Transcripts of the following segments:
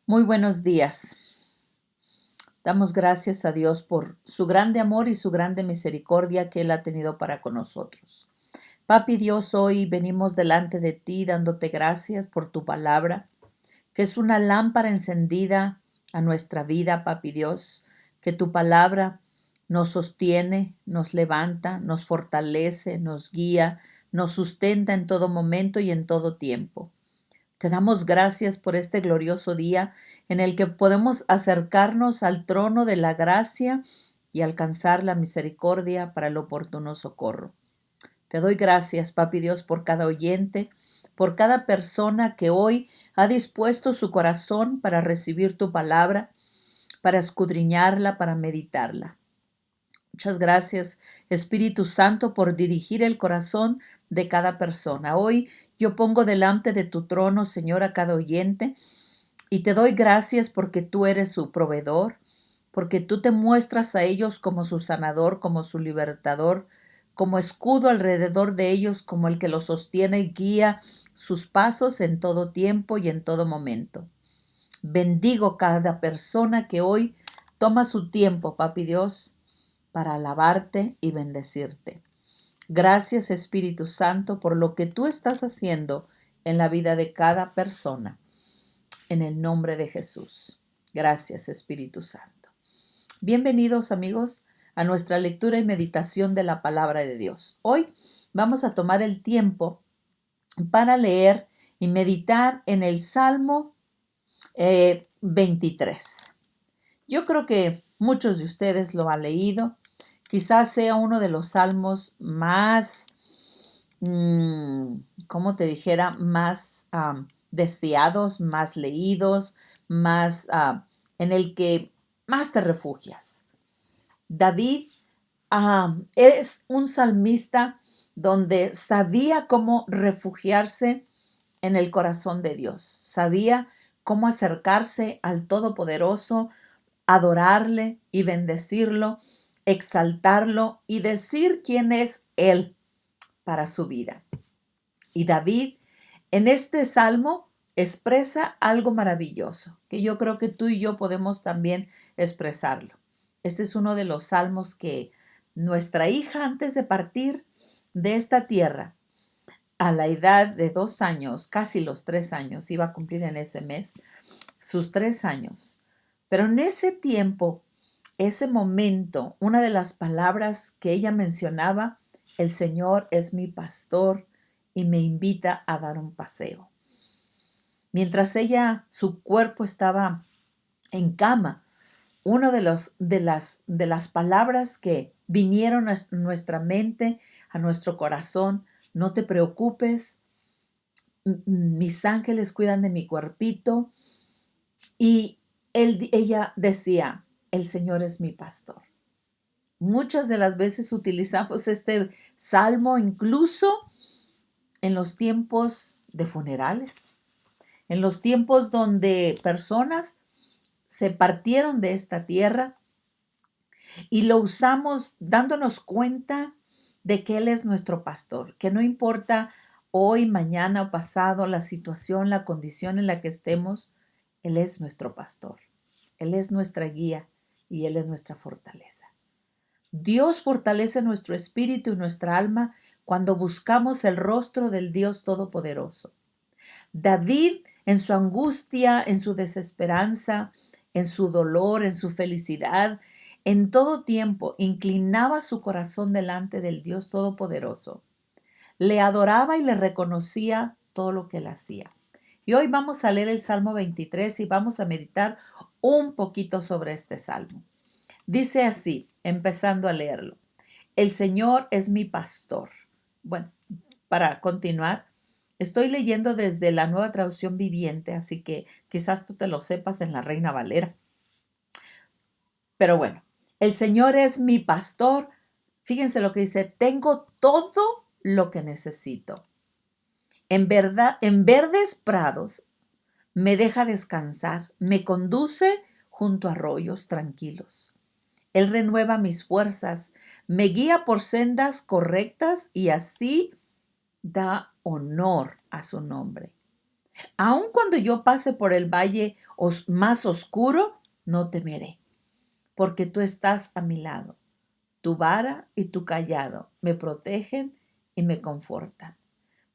Muy buenos días. Damos gracias a Dios por su grande amor y su grande misericordia que Él ha tenido para con nosotros. Papi Dios, hoy venimos delante de ti dándote gracias por tu palabra, que es una lámpara encendida a nuestra vida, Papi Dios, que tu palabra nos sostiene, nos levanta, nos fortalece, nos guía, nos sustenta en todo momento y en todo tiempo. Te damos gracias por este glorioso día en el que podemos acercarnos al trono de la gracia y alcanzar la misericordia para el oportuno socorro. Te doy gracias, Papi Dios, por cada oyente, por cada persona que hoy ha dispuesto su corazón para recibir tu palabra, para escudriñarla, para meditarla. Muchas gracias, Espíritu Santo, por dirigir el corazón de cada persona. Hoy yo pongo delante de tu trono, Señor, a cada oyente y te doy gracias porque tú eres su proveedor, porque tú te muestras a ellos como su sanador, como su libertador, como escudo alrededor de ellos, como el que los sostiene y guía sus pasos en todo tiempo y en todo momento. Bendigo cada persona que hoy toma su tiempo, Papi Dios, para alabarte y bendecirte. Gracias, Espíritu Santo, por lo que tú estás haciendo en la vida de cada persona. En el nombre de Jesús. Gracias, Espíritu Santo. Bienvenidos, amigos, a nuestra lectura y meditación de la palabra de Dios. Hoy vamos a tomar el tiempo para leer y meditar en el Salmo 23. Yo creo que muchos de ustedes lo han leído. Quizás sea uno de los salmos más, como te dijera, más deseados, más leídos, más en el que más te refugias. David es un salmista donde sabía cómo refugiarse en el corazón de Dios, sabía cómo acercarse al Todopoderoso, adorarle y bendecirlo, exaltarlo y decir quién es Él para su vida. Y David en este salmo expresa algo maravilloso, que yo creo que tú y yo podemos también expresarlo. Este es uno de los salmos que nuestra hija, antes de partir de esta tierra, a la edad de 2 años, casi los 3 años, iba a cumplir en ese mes sus 3 años. Pero en ese tiempo, ese momento, una de las palabras que ella mencionaba, el Señor es mi pastor y me invita a dar un paseo. Mientras su cuerpo estaba en cama, una de las palabras que vinieron a nuestra mente, a nuestro corazón, no te preocupes, mis ángeles cuidan de mi cuerpito. Y ella decía, el Señor es mi pastor. Muchas de las veces utilizamos este salmo incluso en los tiempos de funerales, en los tiempos donde personas se partieron de esta tierra y lo usamos dándonos cuenta de que Él es nuestro pastor, que no importa hoy, mañana o pasado la situación, la condición en la que estemos, Él es nuestro pastor, Él es nuestra guía y Él es nuestra fortaleza. Dios fortalece nuestro espíritu y nuestra alma cuando buscamos el rostro del Dios Todopoderoso. David, en su angustia, en su desesperanza, en su dolor, en su felicidad, en todo tiempo inclinaba su corazón delante del Dios Todopoderoso. Le adoraba y le reconocía todo lo que él hacía. Y hoy vamos a leer el Salmo 23 y vamos a meditar un poquito sobre este salmo. Dice así, empezando a leerlo. El Señor es mi pastor. Bueno, para continuar, estoy leyendo desde la Nueva Traducción Viviente, así que quizás tú te lo sepas en la Reina Valera. Pero bueno, el Señor es mi pastor. Fíjense lo que dice, tengo todo lo que necesito. En verdad, en verdes prados me deja descansar, me conduce junto a arroyos tranquilos. Él renueva mis fuerzas, me guía por sendas correctas y así da honor a su nombre. Aun cuando yo pase por el valle más oscuro, no temeré, porque tú estás a mi lado. Tu vara y tu cayado me protegen y me confortan.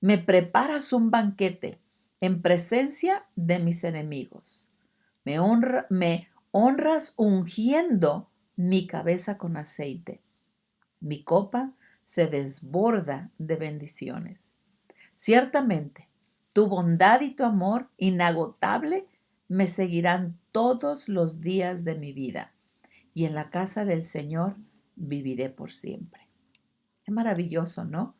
Me preparas un banquete en presencia de mis enemigos. Me honras ungiendo mi cabeza con aceite. Mi copa se desborda de bendiciones. Ciertamente, tu bondad y tu amor inagotable me seguirán todos los días de mi vida, y en la casa del Señor viviré por siempre. Es maravilloso, ¿no?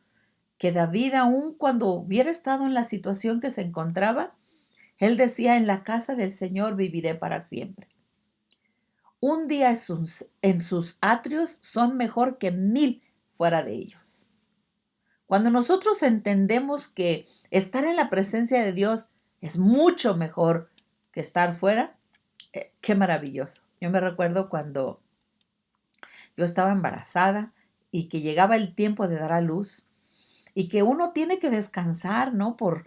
Que David, aun cuando hubiera estado en la situación que se encontraba, él decía, en la casa del Señor viviré para siempre. Un día en sus atrios son mejor que 1000 fuera de ellos. Cuando nosotros entendemos que estar en la presencia de Dios es mucho mejor que estar fuera, qué maravilloso. Yo me recuerdo cuando yo estaba embarazada y que llegaba el tiempo de dar a luz y que uno tiene que descansar, ¿no? Por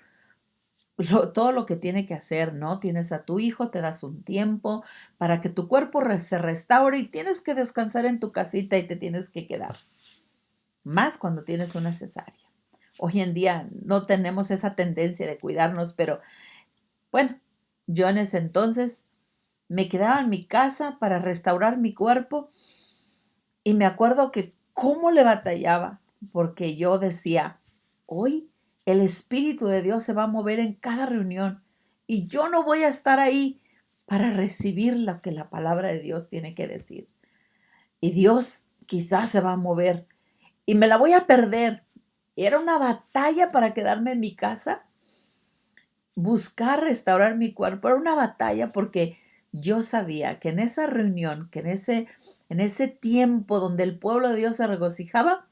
todo lo que tiene que hacer, ¿no? Tienes a tu hijo, te das un tiempo para que tu cuerpo se restaure y tienes que descansar en tu casita y te tienes que quedar. Más cuando tienes una cesárea. Hoy en día no tenemos esa tendencia de cuidarnos, pero bueno, yo en ese entonces me quedaba en mi casa para restaurar mi cuerpo y me acuerdo que cómo le batallaba, porque yo decía, hoy el Espíritu de Dios se va a mover en cada reunión y yo no voy a estar ahí para recibir lo que la palabra de Dios tiene que decir. Y Dios quizás se va a mover y me la voy a perder. Era una batalla para quedarme en mi casa, buscar restaurar mi cuerpo. Era una batalla porque yo sabía que en esa reunión, que en ese tiempo donde el pueblo de Dios se regocijaba,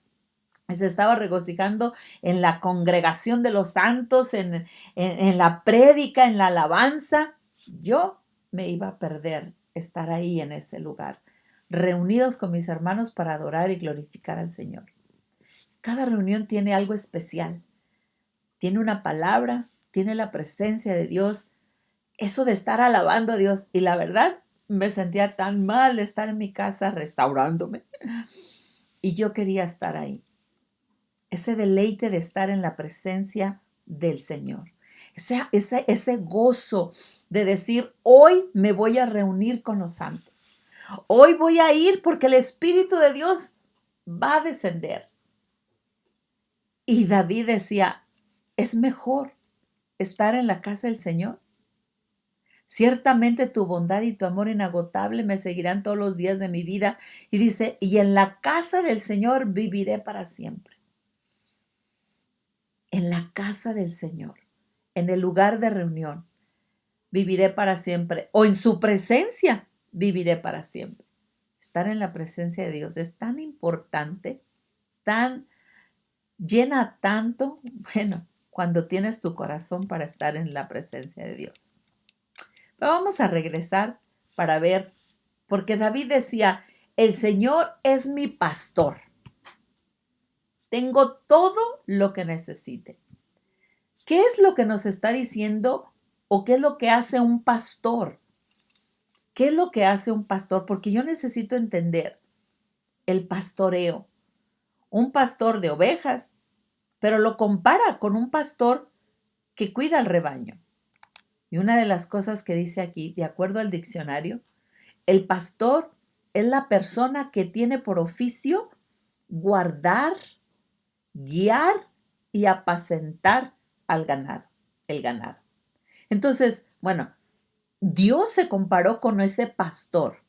se estaba regocijando en la congregación de los santos, en la prédica, en la alabanza. Yo me iba a perder estar ahí en ese lugar, reunidos con mis hermanos para adorar y glorificar al Señor. Cada reunión tiene algo especial. Tiene una palabra, tiene la presencia de Dios, eso de estar alabando a Dios. Y la verdad, me sentía tan mal estar en mi casa restaurándome. Y yo quería estar ahí. Ese deleite de estar en la presencia del Señor. Ese gozo de decir, hoy me voy a reunir con los santos. Hoy voy a ir porque el Espíritu de Dios va a descender. Y David decía, es mejor estar en la casa del Señor. Ciertamente tu bondad y tu amor inagotable me seguirán todos los días de mi vida. Y dice, y en la casa del Señor viviré para siempre. En la casa del Señor, en el lugar de reunión, viviré para siempre. O en su presencia, viviré para siempre. Estar en la presencia de Dios es tan importante, tan llena tanto, bueno, cuando tienes tu corazón para estar en la presencia de Dios. Pero vamos a regresar para ver, porque David decía, el Señor es mi pastor. Tengo todo lo que necesite. ¿Qué es lo que nos está diciendo o qué es lo que hace un pastor? ¿Qué es lo que hace un pastor? Porque yo necesito entender el pastoreo. Un pastor de ovejas, pero lo compara con un pastor que cuida el rebaño. Y una de las cosas que dice aquí, de acuerdo al diccionario, el pastor es la persona que tiene por oficio guardar, guiar y apacentar al ganado, el ganado. Entonces, bueno, Dios se comparó con ese pastor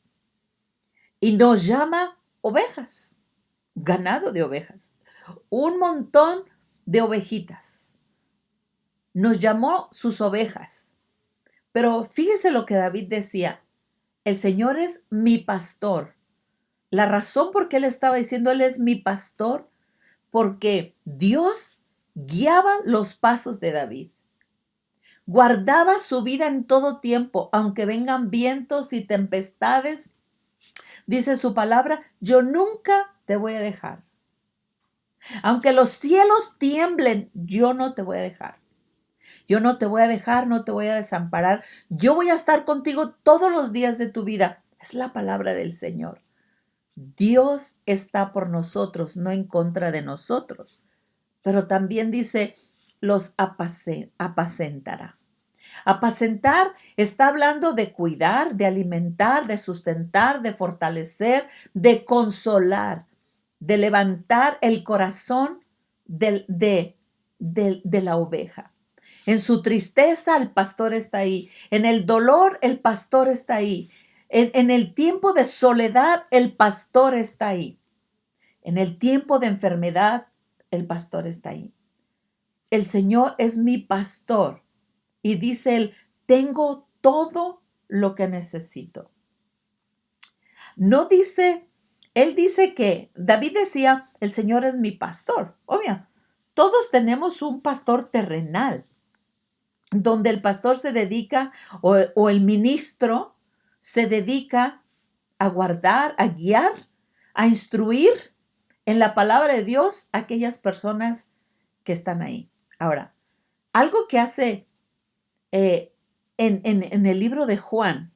y nos llama ovejas, ganado de ovejas, un montón de ovejitas. Nos llamó sus ovejas. Pero fíjese lo que David decía, el Señor es mi pastor. La razón por qué él estaba diciendo, él es mi pastor, porque Dios guiaba los pasos de David. Guardaba su vida en todo tiempo, aunque vengan vientos y tempestades. Dice su palabra, yo nunca te voy a dejar. Aunque los cielos tiemblen, yo no te voy a dejar. Yo no te voy a dejar, no te voy a desamparar. Yo voy a estar contigo todos los días de tu vida. Es la palabra del Señor. Dios está por nosotros, no en contra de nosotros. Pero también dice, los apacentará. Apacentar está hablando de cuidar, de alimentar, de sustentar, de fortalecer, de consolar, de levantar el corazón de la oveja. En su tristeza el pastor está ahí. En el dolor el pastor está ahí. En el tiempo de soledad el pastor está ahí. En el tiempo de enfermedad el pastor está ahí. El Señor es mi pastor. Y dice él, tengo todo lo que necesito. No dice, él dice que, David decía, el Señor es mi pastor. Obvio, todos tenemos un pastor terrenal, donde el pastor se dedica, o el ministro se dedica a guardar, a guiar, a instruir en la palabra de Dios a aquellas personas que están ahí. Ahora, algo que hace en el libro de Juan,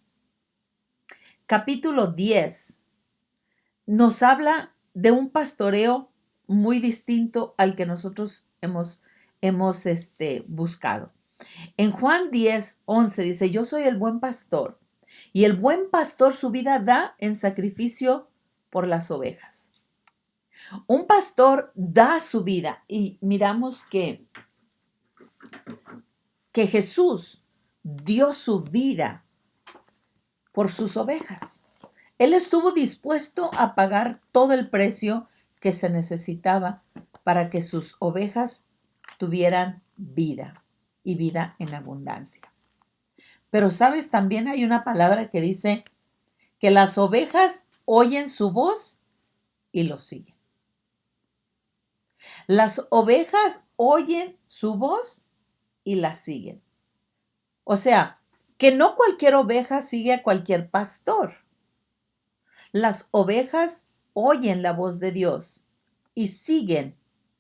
capítulo 10, nos habla de un pastoreo muy distinto al que nosotros hemos buscado. En Juan 10:11 dice, yo soy el buen pastor, y el buen pastor su vida da en sacrificio por las ovejas. Un pastor da su vida, y miramos que Jesús dio su vida por sus ovejas. Él estuvo dispuesto a pagar todo el precio que se necesitaba para que sus ovejas tuvieran vida y vida en abundancia. Pero sabes, también hay una palabra que dice que las ovejas oyen su voz y lo siguen. Las ovejas oyen su voz y la siguen. O sea, que no cualquier oveja sigue a cualquier pastor. Las ovejas oyen la voz de Dios y siguen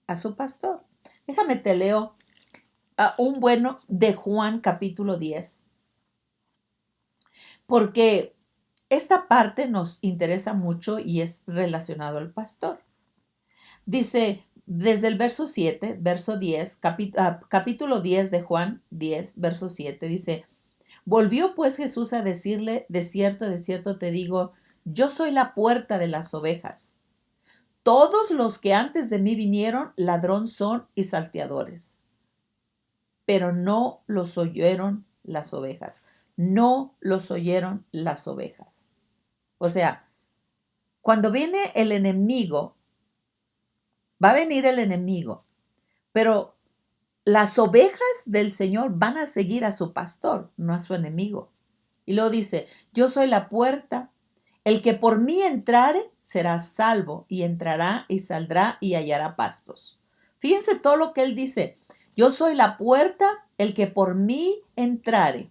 a su pastor. Déjame te leo un bueno de Juan capítulo 10, porque esta parte nos interesa mucho y es relacionado al pastor. Dice, desde el verso 7, verso 10, capítulo 10 de Juan 10, verso 7, dice, volvió pues Jesús a decirle, de cierto te digo, yo soy la puerta de las ovejas. Todos los que antes de mí vinieron, ladrón son y salteadores, pero no los oyeron las ovejas. No los oyeron las ovejas. O sea, cuando viene el enemigo, va a venir el enemigo, pero las ovejas del Señor van a seguir a su pastor, no a su enemigo. Y luego dice, yo soy la puerta, el que por mí entrare será salvo, y entrará y saldrá y hallará pastos. Fíjense todo lo que él dice, yo soy la puerta, el que por mí entrare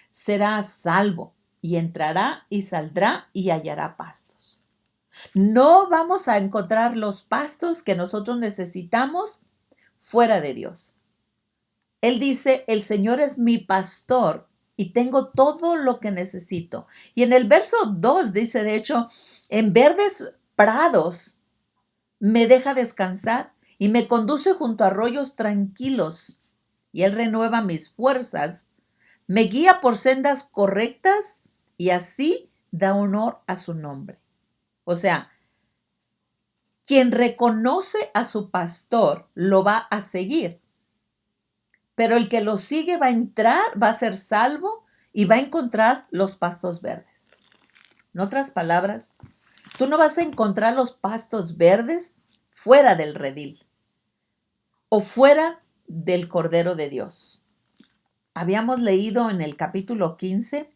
será salvo, y entrará y saldrá y hallará pastos. No vamos a encontrar los pastos que nosotros necesitamos fuera de Dios. Él dice, el Señor es mi pastor y tengo todo lo que necesito. Y en el verso 2 dice, de hecho, en verdes prados me deja descansar y me conduce junto a arroyos tranquilos. Y Él renueva mis fuerzas, me guía por sendas correctas y así da honor a su nombre. O sea, quien reconoce a su pastor lo va a seguir. Pero el que lo sigue va a entrar, va a ser salvo y va a encontrar los pastos verdes. En otras palabras, tú no vas a encontrar los pastos verdes fuera del redil o fuera del Cordero de Dios. Habíamos leído en el capítulo 15,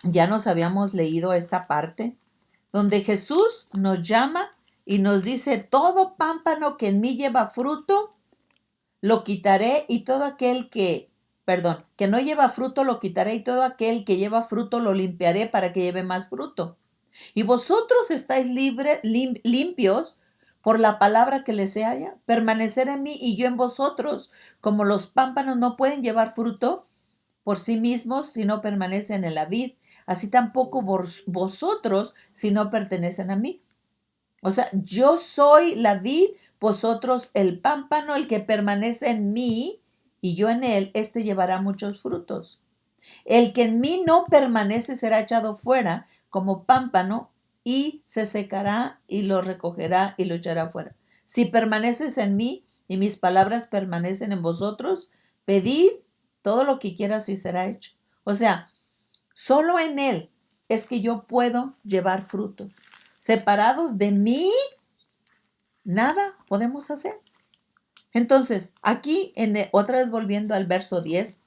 ya nos habíamos leído esta parte, donde Jesús nos llama y nos dice, todo pámpano que en mí lleva fruto, lo quitaré y todo aquel que no lleva fruto lo quitaré y todo aquel que lleva fruto lo limpiaré para que lleve más fruto. Y vosotros estáis limpios por la palabra que les haya, permanecer en mí y yo en vosotros, como los pámpanos no pueden llevar fruto por sí mismos si no permanecen en la vid, así tampoco vosotros si no pertenecen a mí. O sea, yo soy la vid, vosotros el pámpano, el que permanece en mí y yo en él, este llevará muchos frutos. El que en mí no permanece será echado fuera como pámpano y se secará y lo recogerá y lo echará fuera. Si permaneces en mí y mis palabras permanecen en vosotros, pedid todo lo que quieras y será hecho. O sea, solo en él es que yo puedo llevar frutos. Separados de mí, nada podemos hacer. Entonces, aquí otra vez volviendo al verso 10,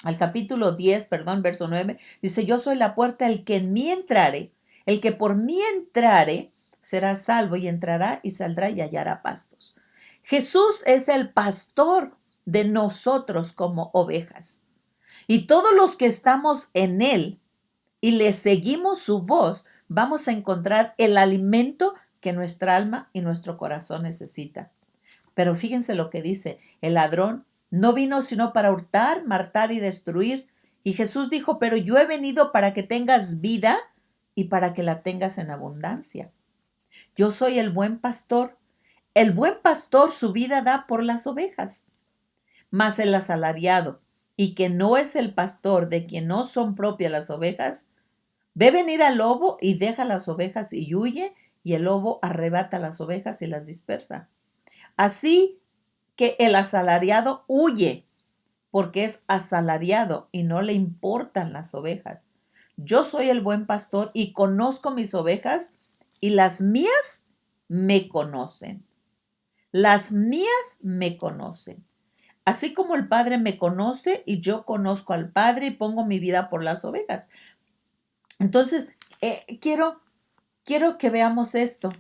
al capítulo 10, perdón, verso 9, dice, yo soy la puerta, el que en mí entrare, el que por mí entrare, será salvo y entrará y saldrá y hallará pastos. Jesús es el pastor de nosotros como ovejas. Y todos los que estamos en él y le seguimos su voz, vamos a encontrar el alimento que nuestra alma y nuestro corazón necesitan. Pero fíjense lo que dice, el ladrón no vino sino para hurtar, matar y destruir. Y Jesús dijo, pero yo he venido para que tengas vida y para que la tengas en abundancia. Yo soy el buen pastor. El buen pastor su vida da por las ovejas. Mas el asalariado, y que no es el pastor de quien no son propias las ovejas, ve venir al lobo y deja las ovejas y huye, y el lobo arrebata las ovejas y las dispersa. Así que el asalariado huye porque es asalariado y no le importan las ovejas. Yo soy el buen pastor y conozco mis ovejas y las mías me conocen. Las mías me conocen. Así como el Padre me conoce y yo conozco al Padre y pongo mi vida por las ovejas. Entonces, quiero que veamos esto.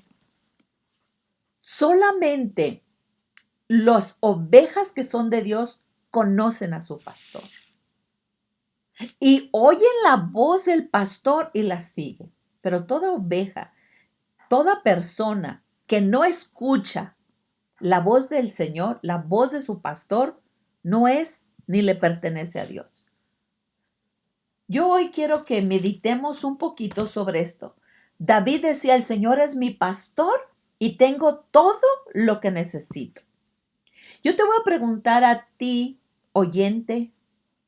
Solamente las ovejas que son de Dios conocen a su pastor y oyen la voz del pastor y la siguen. Pero toda oveja, toda persona que no escucha la voz del Señor, la voz de su pastor, no es ni le pertenece a Dios. Yo hoy quiero que meditemos un poquito sobre esto. David decía, el Señor es mi pastor y tengo todo lo que necesito. Yo te voy a preguntar a ti, oyente,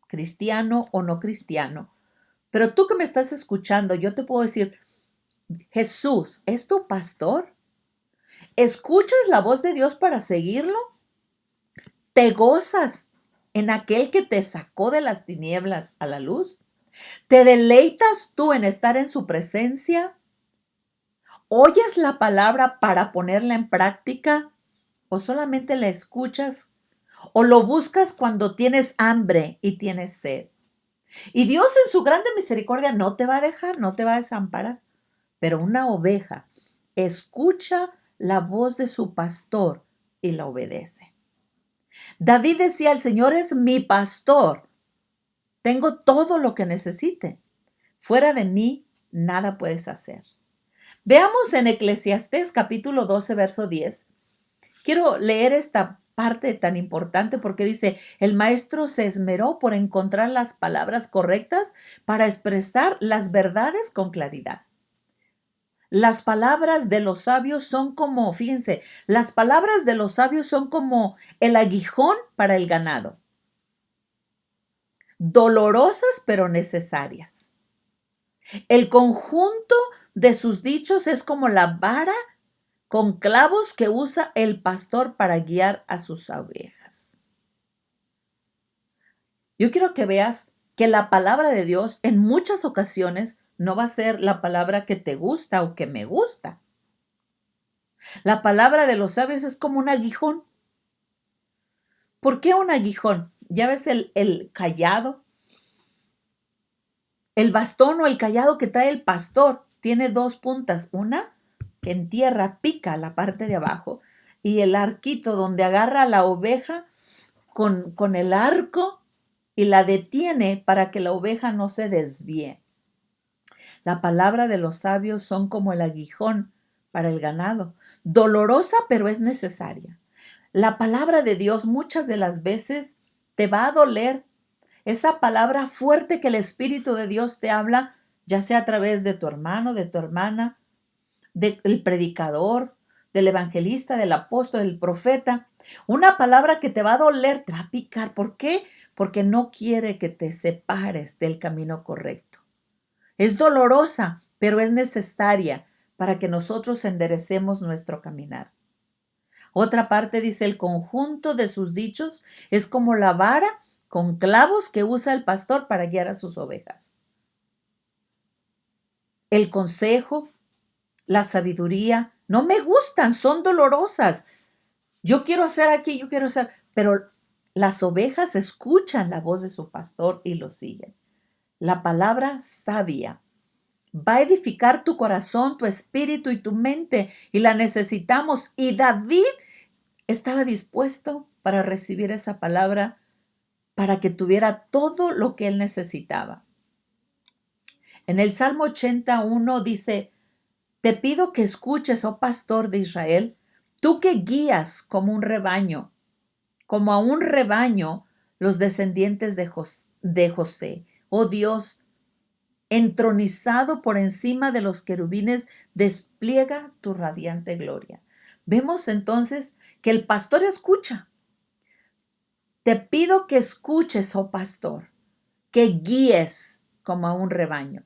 cristiano o no cristiano, pero tú que me estás escuchando, yo te puedo decir, Jesús, ¿es tu pastor? ¿Escuchas la voz de Dios para seguirlo? ¿Te gozas en aquel que te sacó de las tinieblas a la luz? ¿Te deleitas tú en estar en su presencia? ¿Oyes la palabra para ponerla en práctica? ¿O solamente la escuchas? ¿O lo buscas cuando tienes hambre y tienes sed? Y Dios en su grande misericordia no te va a dejar, no te va a desamparar. Pero una oveja escucha la voz de su pastor y la obedece. David decía, el Señor es mi pastor. Tengo todo lo que necesite. Fuera de mí, nada puedes hacer. Veamos en Eclesiastés capítulo 12, verso 10. Quiero leer esta parte tan importante porque dice, el maestro se esmeró por encontrar las palabras correctas para expresar las verdades con claridad. Las palabras de los sabios son como, fíjense, las palabras de los sabios son como el aguijón para el ganado. Dolorosas pero necesarias. El conjunto de sus dichos es como la vara con clavos que usa el pastor para guiar a sus ovejas. Yo quiero que veas que la palabra de Dios en muchas ocasiones no va a ser la palabra que te gusta o que me gusta. La palabra de los sabios es como un aguijón. ¿Por qué un aguijón? Ya ves el cayado, el bastón o el cayado que trae el pastor tiene dos puntas. Una que en tierra pica la parte de abajo y el arquito donde agarra a la oveja con el arco y la detiene para que la oveja no se desvíe. La palabra de los sabios son como el aguijón para el ganado. Dolorosa, pero es necesaria. La palabra de Dios muchas de las veces te va a doler. Esa palabra fuerte que el Espíritu de Dios te habla, ya sea a través de tu hermano, de tu hermana, del predicador, del evangelista, del apóstol, del profeta. Una palabra que te va a doler, te va a picar. ¿Por qué? Porque no quiere que te separes del camino correcto. Es dolorosa, pero es necesaria para que nosotros enderecemos nuestro caminar. Otra parte dice, el conjunto de sus dichos es como la vara con clavos que usa el pastor para guiar a sus ovejas. El consejo, la sabiduría, no me gustan, son dolorosas. Yo quiero hacer aquí, yo quiero hacer, pero las ovejas escuchan la voz de su pastor y lo siguen. La palabra sabia va a edificar tu corazón, tu espíritu y tu mente, y la necesitamos. Y David estaba dispuesto para recibir esa palabra para que tuviera todo lo que él necesitaba. En el Salmo 81 dice, te pido que escuches, oh pastor de Israel, tú que guías como un rebaño, como a un rebaño los descendientes de José. Oh Dios, entronizado por encima de los querubines, despliega tu radiante gloria. Vemos entonces que el pastor escucha. Te pido que escuches, oh pastor, que guíes como a un rebaño.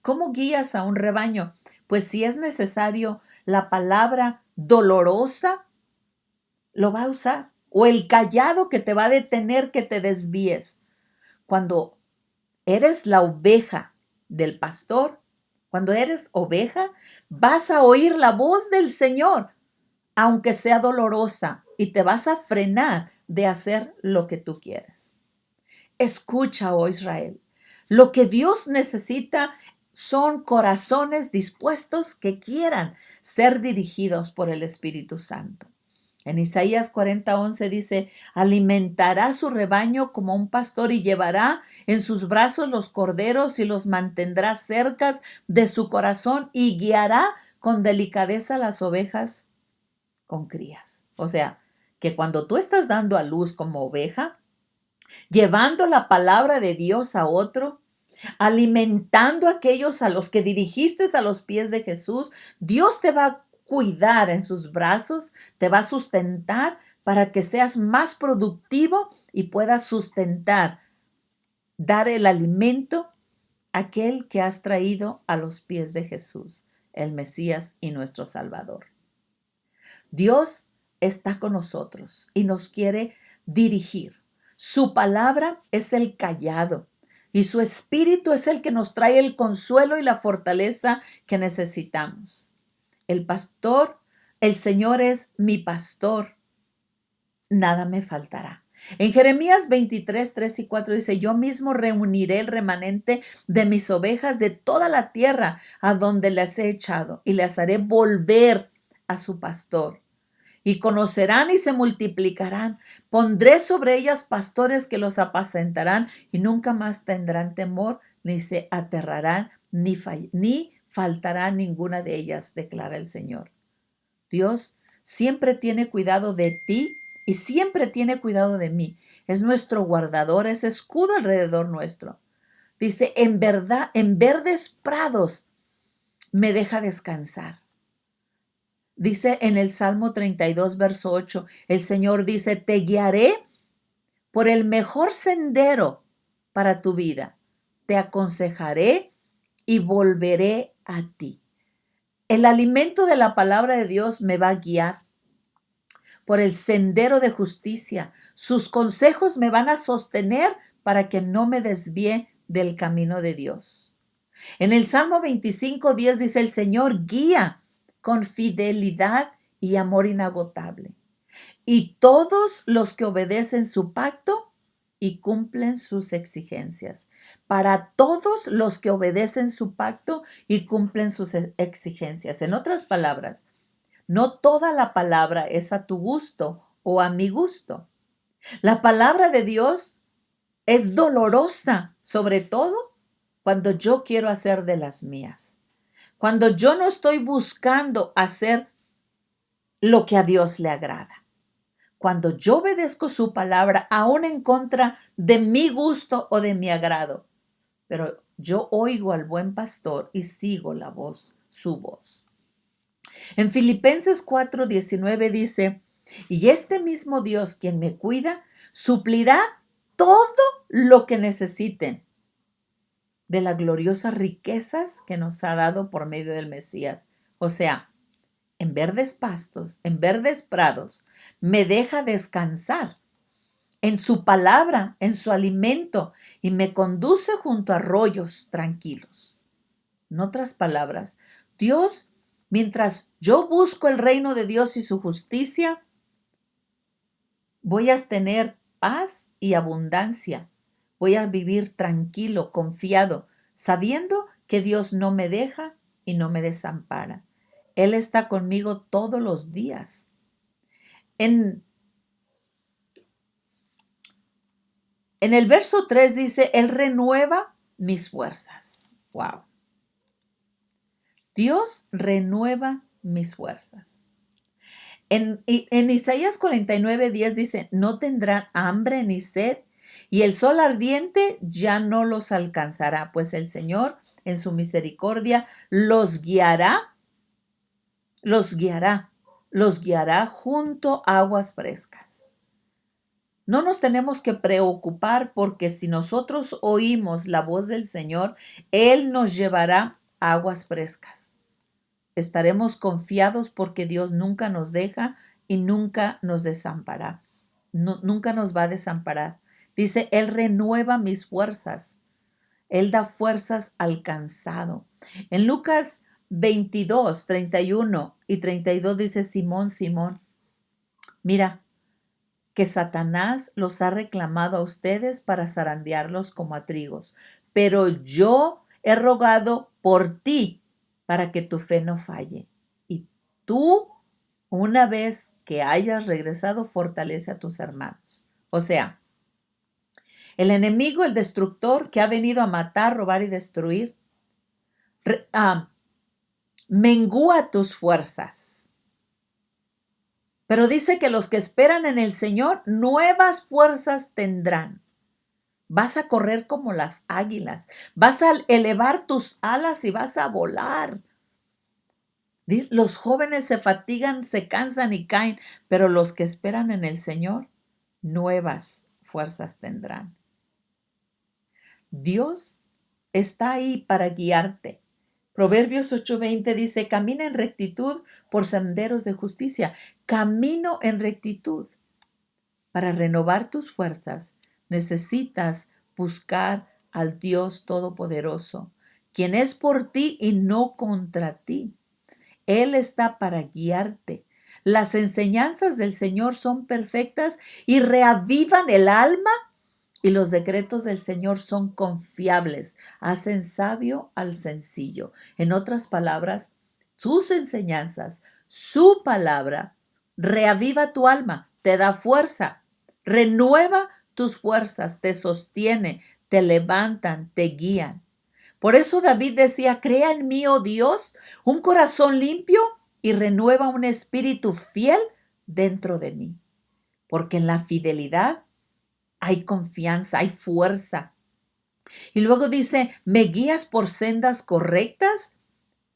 ¿Cómo guías a un rebaño? Pues si es necesario la palabra dolorosa, lo va a usar. O el callado que te va a detener que te desvíes. Cuando eres la oveja del pastor, cuando eres oveja, vas a oír la voz del Señor, aunque sea dolorosa, y te vas a frenar de hacer lo que tú quieres. Escucha, oh Israel, lo que Dios necesita son corazones dispuestos que quieran ser dirigidos por el Espíritu Santo. En Isaías 40:11 dice, alimentará su rebaño como un pastor y llevará en sus brazos los corderos y los mantendrá cerca de su corazón y guiará con delicadeza las ovejas con crías. O sea, que cuando tú estás dando a luz como oveja, llevando la palabra de Dios a otro, alimentando a aquellos a los que dirigiste a los pies de Jesús, Dios te va a cuidar en sus brazos, te va a sustentar para que seas más productivo y puedas sustentar, dar el alimento a aquel que has traído a los pies de Jesús, el Mesías y nuestro Salvador. Dios está con nosotros y nos quiere dirigir. Su palabra es el callado y su espíritu es el que nos trae el consuelo y la fortaleza que necesitamos. El pastor, el Señor es mi pastor, nada me faltará. En Jeremías 23:3 y 4 dice, yo mismo reuniré el remanente de mis ovejas de toda la tierra a donde las he echado y las haré volver a su pastor. Y conocerán y se multiplicarán. Pondré sobre ellas pastores que los apacentarán y nunca más tendrán temor, ni se aterrarán, ni faltará ninguna de ellas, declara el Señor. Dios siempre tiene cuidado de ti y siempre tiene cuidado de mí. Es nuestro guardador, es escudo alrededor nuestro. Dice, en verdad, en verdes prados me deja descansar. Dice en el Salmo 32:8, el Señor dice, te guiaré por el mejor sendero para tu vida. Te aconsejaré y volveré a ti. El alimento de la palabra de Dios me va a guiar por el sendero de justicia. Sus consejos me van a sostener para que no me desvíe del camino de Dios. En el Salmo 25:10 dice, el Señor guía con fidelidad y amor inagotable. Y todos los que obedecen su pacto y cumplen sus exigencias. Para todos los que obedecen su pacto y cumplen sus exigencias. En otras palabras, no toda la palabra es a tu gusto o a mi gusto. La palabra de Dios es dolorosa, sobre todo cuando yo quiero hacer de las mías. Cuando yo no estoy buscando hacer lo que a Dios le agrada. Cuando yo obedezco su palabra, aún en contra de mi gusto o de mi agrado. Pero yo oigo al buen pastor y sigo la voz, su voz. En Filipenses 4:19 dice, y este mismo Dios quien me cuida, suplirá todo lo que necesiten de las gloriosas riquezas que nos ha dado por medio del Mesías. O sea, en verdes pastos, en verdes prados, me deja descansar en su palabra, en su alimento, y me conduce junto a arroyos tranquilos. En otras palabras, Dios, mientras yo busco el reino de Dios y su justicia, voy a tener paz y abundancia. Voy a vivir tranquilo, confiado, sabiendo que Dios no me deja y no me desampara. Él está conmigo todos los días. En el verso 3 dice, Él renueva mis fuerzas. Wow. Dios renueva mis fuerzas. En Isaías 49:10 dice, no tendrán hambre ni sed, y el sol ardiente ya no los alcanzará, pues el Señor en su misericordia los guiará junto a aguas frescas. No nos tenemos que preocupar porque si nosotros oímos la voz del Señor, Él nos llevará a aguas frescas. Estaremos confiados porque Dios nunca nos deja y nunca nos desampara. Nunca nos va a desamparar. Dice, Él renueva mis fuerzas. Él da fuerzas al cansado. En Lucas 22:31 y 32 dice, Simón, Simón, mira, que Satanás los ha reclamado a ustedes para zarandearlos como a trigos, pero yo he rogado por ti para que tu fe no falle. Y tú, una vez que hayas regresado, fortalece a tus hermanos. O sea, el enemigo, el destructor que ha venido a matar, robar y destruir, mengúa tus fuerzas. Pero dice que los que esperan en el Señor, nuevas fuerzas tendrán. Vas a correr como las águilas. Vas a elevar tus alas y vas a volar. Los jóvenes se fatigan, se cansan y caen, pero los que esperan en el Señor, nuevas fuerzas tendrán. Dios está ahí para guiarte. Proverbios 8:20 dice, camina en rectitud por senderos de justicia. Camino en rectitud. Para renovar tus fuerzas, necesitas buscar al Dios Todopoderoso, quien es por ti y no contra ti. Él está para guiarte. Las enseñanzas del Señor son perfectas y reavivan el alma, y los decretos del Señor son confiables, hacen sabio al sencillo. En otras palabras, sus enseñanzas, su palabra, reaviva tu alma, te da fuerza, renueva tus fuerzas, te sostiene, te levantan, te guían. Por eso David decía, crea en mí, oh Dios, un corazón limpio y renueva un espíritu fiel dentro de mí. Porque en la fidelidad hay confianza, hay fuerza. Y luego dice, me guías por sendas correctas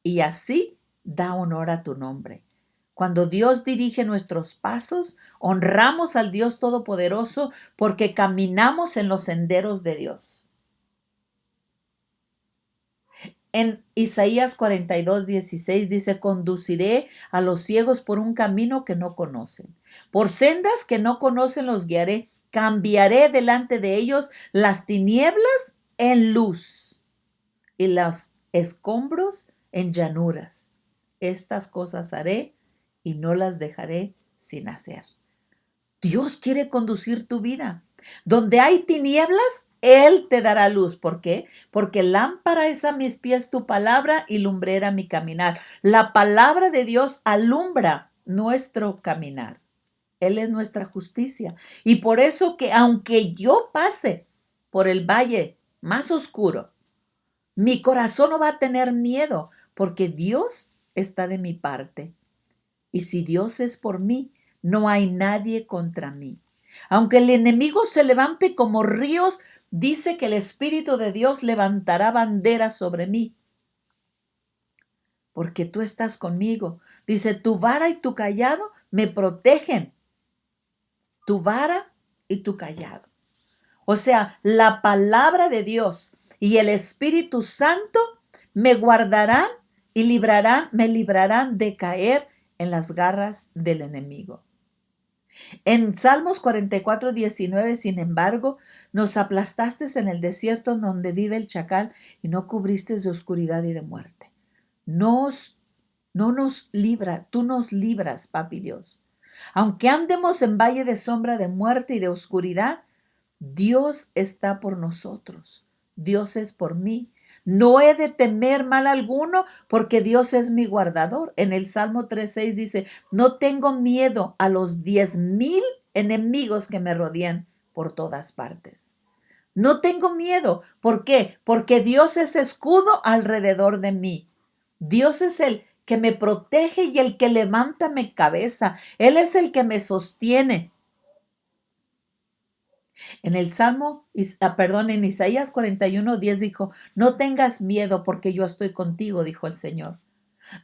y así da honor a tu nombre. Cuando Dios dirige nuestros pasos, honramos al Dios Todopoderoso porque caminamos en los senderos de Dios. En Isaías 42:16 dice, conduciré a los ciegos por un camino que no conocen. Por sendas que no conocen los guiaré. Cambiaré delante de ellos las tinieblas en luz y los escombros en llanuras. Estas cosas haré y no las dejaré sin hacer. Dios quiere conducir tu vida. Donde hay tinieblas, Él te dará luz. ¿Por qué? Porque lámpara es a mis pies tu palabra y lumbrera mi caminar. La palabra de Dios alumbra nuestro caminar. Él es nuestra justicia. Y por eso que aunque yo pase por el valle más oscuro, mi corazón no va a tener miedo, porque Dios está de mi parte. Y si Dios es por mí, no hay nadie contra mí. Aunque el enemigo se levante como ríos, dice que el Espíritu de Dios levantará banderas sobre mí, porque tú estás conmigo. Dice, tu vara y tu callado me protegen. Tu vara y tu callado. O sea, la palabra de Dios y el Espíritu Santo me guardarán y me librarán de caer en las garras del enemigo. En Salmos 44:19, sin embargo, nos aplastaste en el desierto donde vive el chacal y no cubriste de oscuridad y de muerte. No nos libra, tú nos libras, papi Dios. Aunque andemos en valle de sombra de muerte y de oscuridad, Dios está por nosotros. Dios es por mí. No he de temer mal alguno porque Dios es mi guardador. En el Salmo 3:6 dice, no tengo miedo a los 10,000 enemigos que me rodean por todas partes. No tengo miedo. ¿Por qué? Porque Dios es escudo alrededor de mí. Dios es el que me protege y el que levanta mi cabeza. Él es el que me sostiene. En el en Isaías 41:10 dijo, no tengas miedo porque yo estoy contigo, dijo el Señor.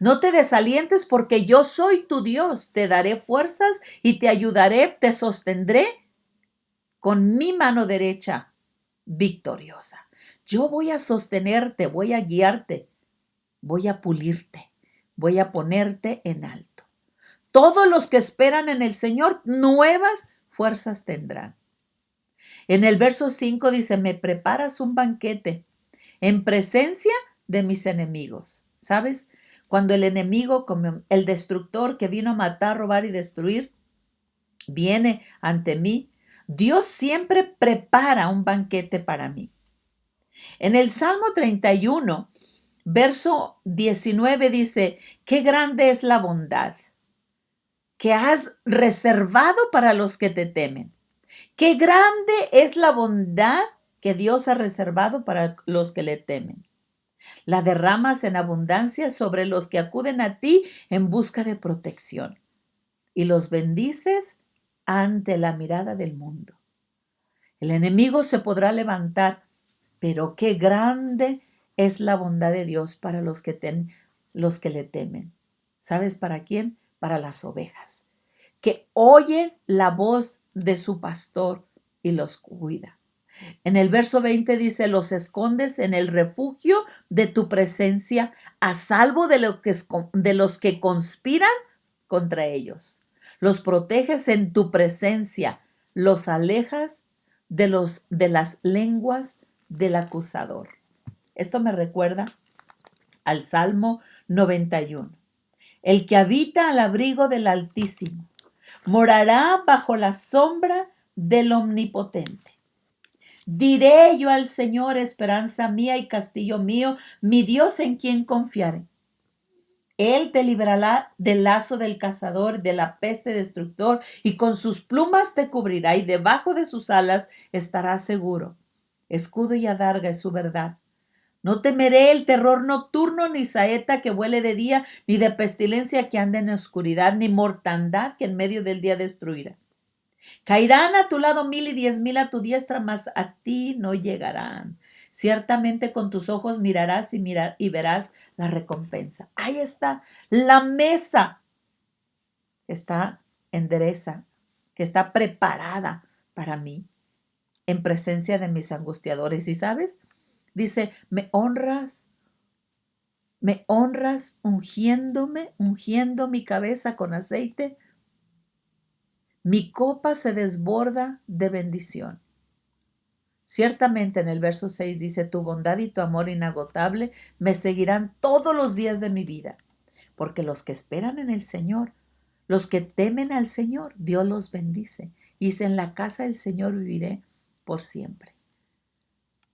No te desalientes porque yo soy tu Dios. Te daré fuerzas y te ayudaré, te sostendré con mi mano derecha victoriosa. Yo voy a sostenerte, voy a guiarte, voy a pulirte, voy a ponerte en alto. Todos los que esperan en el Señor, nuevas fuerzas tendrán. En el verso 5 dice, me preparas un banquete en presencia de mis enemigos. ¿Sabes? Cuando el enemigo, como el destructor que vino a matar, robar y destruir, viene ante mí, Dios siempre prepara un banquete para mí. En el Salmo 31, verso 19 dice, qué grande es la bondad que has reservado para los que te temen. Qué grande es la bondad que Dios ha reservado para los que le temen. La derramas en abundancia sobre los que acuden a ti en busca de protección y los bendices ante la mirada del mundo. El enemigo se podrá levantar, pero qué grande es la bondad de Dios para los que le temen. ¿Sabes para quién? Para las ovejas, que oyen la voz de su pastor y los cuida. En el verso 20 dice, los escondes en el refugio de tu presencia, a salvo de los que conspiran contra ellos. Los proteges en tu presencia, los alejas de las lenguas del acusador. Esto me recuerda al Salmo 91. El que habita al abrigo del Altísimo morará bajo la sombra del Omnipotente. Diré yo al Señor, esperanza mía y castillo mío, mi Dios en quien confiaré. Él te librará del lazo del cazador, de la peste destructor, y con sus plumas te cubrirá, y debajo de sus alas estarás seguro. Escudo y adarga es su verdad. No temeré el terror nocturno, ni saeta que vuele de día, ni de pestilencia que ande en oscuridad, ni mortandad que en medio del día destruirá. Caerán a tu lado 1,000 y 10,000 a tu diestra, mas a ti no llegarán. Ciertamente con tus ojos mirarás y verás la recompensa. Ahí está la mesa que está endereza, que está preparada para mí en presencia de mis angustiadores. ¿Y sabes? Dice, me honras ungiendo mi cabeza con aceite. Mi copa se desborda de bendición. Ciertamente en el verso 6 dice, tu bondad y tu amor inagotable me seguirán todos los días de mi vida, porque los que esperan en el Señor, los que temen al Señor, Dios los bendice. Y dice, en la casa del Señor viviré por siempre.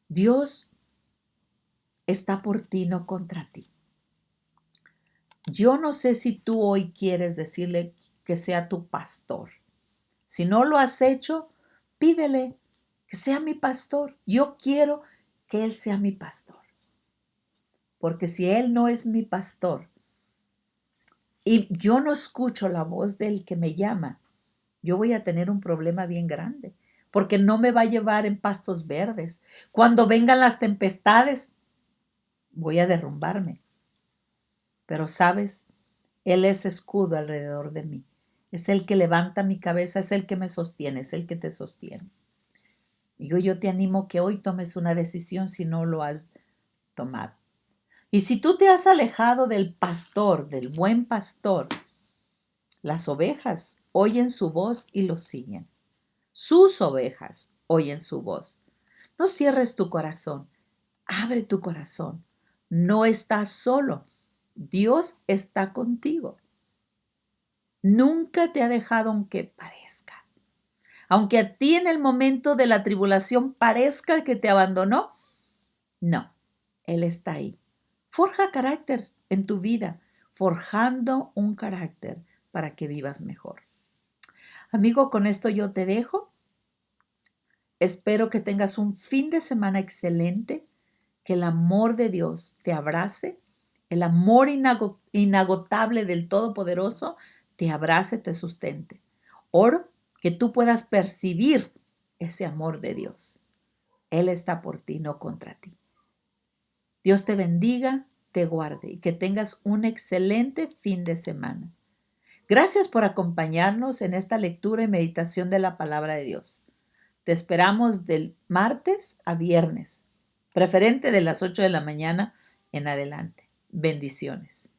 Dios está por ti, no contra ti. Yo no sé si tú hoy quieres decirle que sea tu pastor. Si no lo has hecho, pídele que sea mi pastor. Yo quiero que Él sea mi pastor. porque si Él no es mi pastor y yo no escucho la voz del que me llama, yo voy a tener un problema bien grande, porque no me va a llevar en pastos verdes. Cuando vengan las tempestades, voy a derrumbarme. Pero sabes, Él es escudo alrededor de mí. Es el que levanta mi cabeza, es el que me sostiene, es el que te sostiene. Digo, yo te animo que hoy tomes una decisión si no lo has tomado. Y si tú te has alejado del pastor, del buen pastor, las ovejas oyen su voz y lo siguen. Sus ovejas oyen su voz. No cierres tu corazón, abre tu corazón. No estás solo. Dios está contigo. Nunca te ha dejado aunque parezca. Aunque a ti en el momento de la tribulación parezca que te abandonó, no, Él está ahí. Forja carácter en tu vida, forjando un carácter para que vivas mejor. Amigo, con esto yo te dejo. Espero que tengas un fin de semana excelente, que el amor de Dios te abrace, el amor inagotable del Todopoderoso te abrace, te sustente. Oro que tú puedas percibir ese amor de Dios. Él está por ti, no contra ti. Dios te bendiga, te guarde y que tengas un excelente fin de semana. Gracias por acompañarnos en esta lectura y meditación de la palabra de Dios. Te esperamos del martes a viernes, preferente de las 8 de la mañana en adelante. Bendiciones.